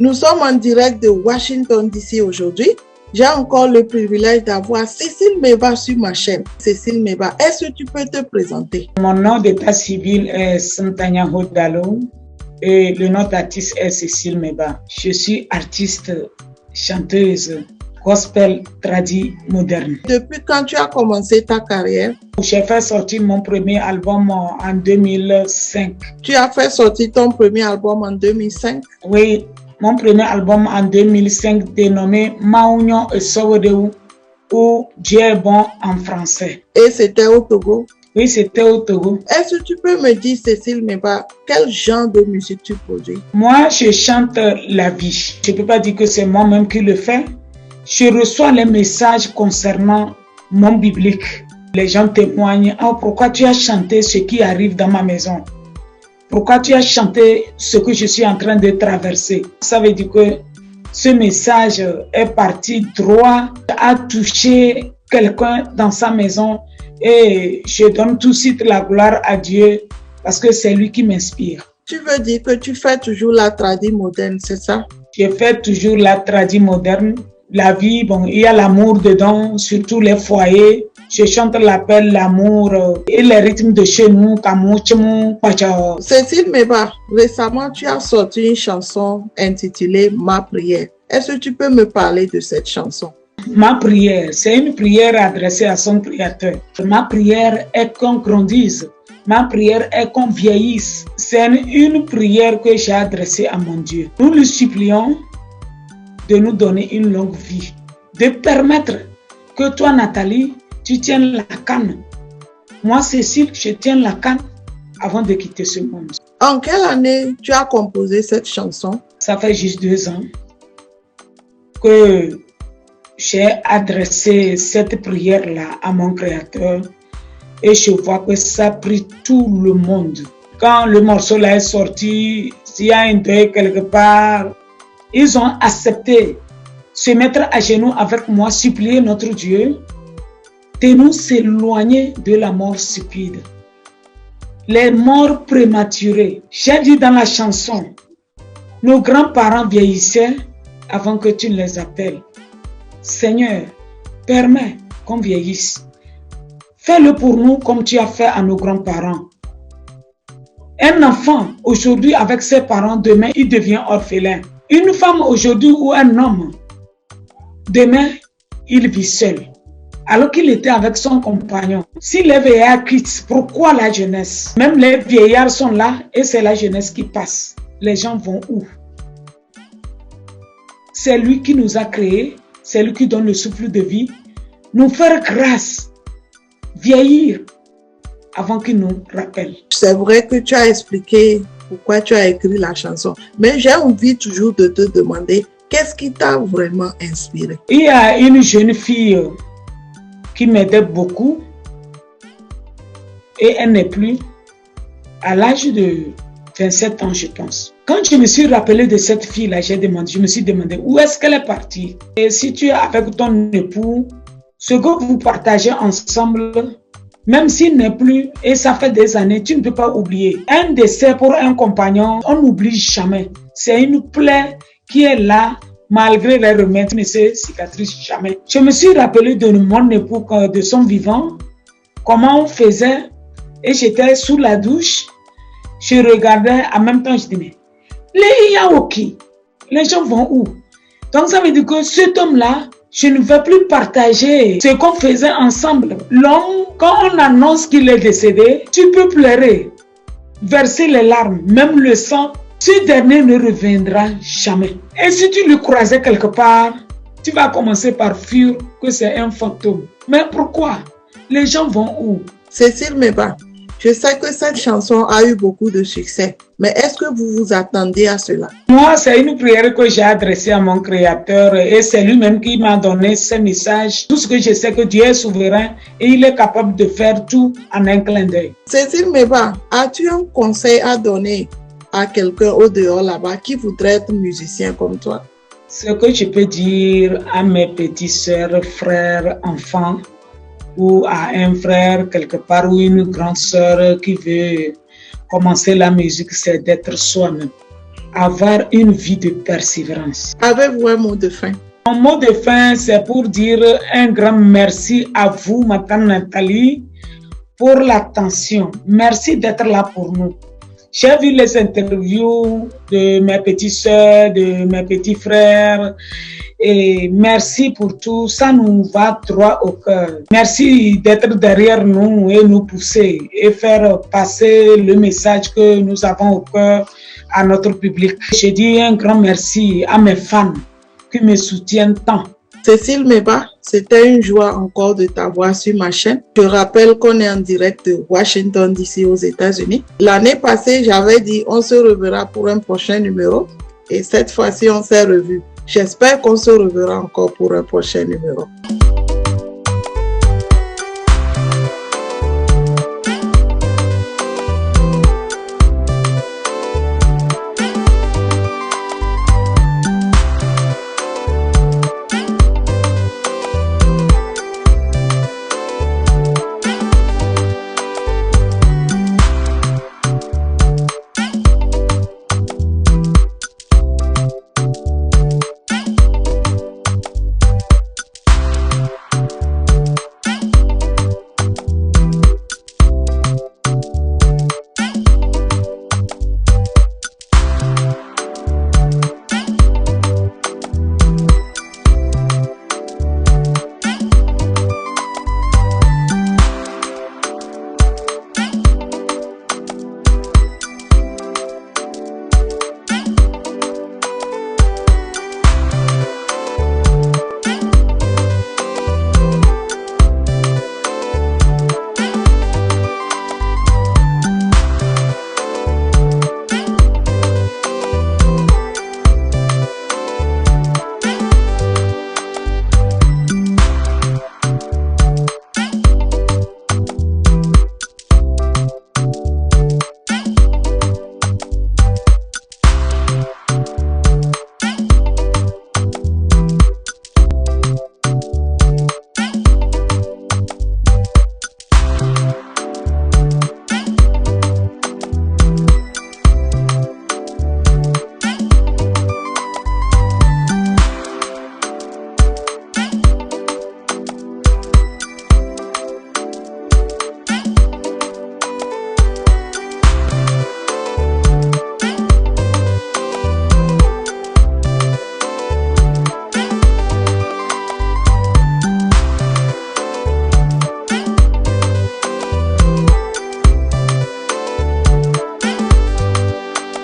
Nous sommes en direct de Washington DC aujourd'hui. J'ai encore le privilège d'avoir Cécile Meba sur ma chaîne. Cécile Meba, est-ce que tu peux te présenter? Mon nom d'état civil est Santanya Hodalo et le nom d'artiste est Cécile Meba. Je suis artiste, chanteuse, gospel tradi moderne. Depuis quand tu as commencé ta carrière? J'ai fait sortir mon premier album en 2005. Tu as fait sortir ton premier album en 2005? Oui, mon premier album en 2005 dénommé Maounion et Sowedeou ou Dieu est bon en français. Et c'était au Togo? Oui, c'était au Togo. Est-ce que tu peux me dire, Cécile Meba, quel genre de musique tu produis? Moi, je chante la vie. Je ne peux pas dire que c'est moi-même qui le fais. Je reçois les messages concernant mon biblique. Les gens témoignent. Oh, pourquoi tu as chanté ce qui arrive dans ma maison? Pourquoi tu as chanté ce que je suis en train de traverser? Ça veut dire que ce message est parti droit, a touché quelqu'un dans sa maison et je donne tout de suite la gloire à Dieu parce que c'est lui qui m'inspire. Tu veux dire que tu fais toujours la tradi moderne, c'est ça? Je fais toujours la tradi moderne. La vie, bon, il y a l'amour dedans, surtout les foyers. Je chante l'appel, l'amour et les rythmes de chez nous, Cécile Meba, récemment, tu as sorti une chanson intitulée Ma prière. Est-ce que tu peux me parler de cette chanson? Ma prière, c'est une prière adressée à son Créateur. Ma prière est qu'on grandisse. Ma prière est qu'on vieillisse. C'est une prière que j'ai adressée à mon Dieu. Nous lui supplions de nous donner une longue vie, de permettre que toi, Nathalie, tu tiennes la canne. Moi, Cécile, je tiens la canne avant de quitter ce monde. En quelle année tu as composé cette chanson? Ça fait juste 2 ans que j'ai adressé cette prière-là à mon Créateur et je vois que ça a pris tout le monde. Quand le morceau-là est sorti, s'il y a un deuil quelque part, ils ont accepté se mettre à genoux avec moi, supplier notre Dieu de nous s'éloigner de la mort stupide. Les morts prématurées. J'ai dit dans la chanson, nos grands-parents vieillissaient avant que tu les appelles. Seigneur, permets qu'on vieillisse. Fais-le pour nous comme tu as fait à nos grands-parents. Un enfant, aujourd'hui avec ses parents, demain, il devient orphelin. Une femme aujourd'hui ou un homme, demain, il vit seul. Alors qu'il était avec son compagnon. Si les vieillards quittent, pourquoi la jeunesse? Même les vieillards sont là et c'est la jeunesse qui passe. Les gens vont où? C'est lui qui nous a créés, c'est lui qui donne le souffle de vie. Nous faire grâce, vieillir avant qu'il nous rappelle. C'est vrai que tu as expliqué pourquoi tu as écrit la chanson. Mais j'ai envie toujours de te demander, qu'est-ce qui t'a vraiment inspiré? Il y a une jeune fille qui m'aidait beaucoup et elle n'est plus à l'âge de 27 ans, je pense. Quand je me suis rappelé de cette fille-là, je me suis demandé où est-ce qu'elle est partie. Et si tu es avec ton époux, ce que vous partagez ensemble, même s'il n'est plus, et ça fait des années, tu ne peux pas oublier. Un décès pour un compagnon, on n'oublie jamais. C'est une plaie qui est là, malgré les remèdes, ne se cicatrise jamais. Je me suis rappelé de mon époux, de son vivant, comment on faisait, et j'étais sous la douche, je regardais, en même temps, je disais, mais les Yaoki, les gens vont où? Donc ça veut dire que cet homme-là, je ne veux plus partager ce qu'on faisait ensemble. L'homme, quand on annonce qu'il est décédé, tu peux pleurer, verser les larmes, même le sang. Ce dernier ne reviendra jamais. Et si tu le croisais quelque part, tu vas commencer par fuir que c'est un fantôme. Mais pourquoi? Les gens vont où? Cécile Meba, je sais que cette chanson a eu beaucoup de succès. Mais est-ce que vous vous attendiez à cela? Moi, c'est une prière que j'ai adressée à mon Créateur et c'est lui-même qui m'a donné ce message. Tout ce que je sais que Dieu est souverain et il est capable de faire tout en un clin d'œil. Cécile Meba, as-tu un conseil à donner à quelqu'un au dehors là-bas qui voudrait être musicien comme toi? Ce que je peux dire à mes petites sœurs, frères, enfants, ou à un frère quelque part ou une grande sœur qui veut commencer la musique, c'est d'être soi-même. avoir une vie de persévérance. Avez-vous un mot de fin? Mon mot de fin, c'est pour dire un grand merci à vous, Madame Nathalie, pour l'attention. Merci d'être là pour nous. J'ai vu les interviews de mes petites sœurs, de mes petits frères, et merci pour tout. Ça nous va droit au cœur. Merci d'être derrière nous et nous pousser et faire passer le message que nous avons au cœur à notre public. Je dis un grand merci à mes fans qui me soutiennent tant. Cécile Meba, c'était une joie encore de t'avoir sur ma chaîne. Je rappelle qu'on est en direct de Washington DC aux États-Unis. L'année passée, j'avais dit on se reverra pour un prochain numéro et cette fois-ci, on s'est revus. J'espère qu'on se reverra encore pour un prochain numéro.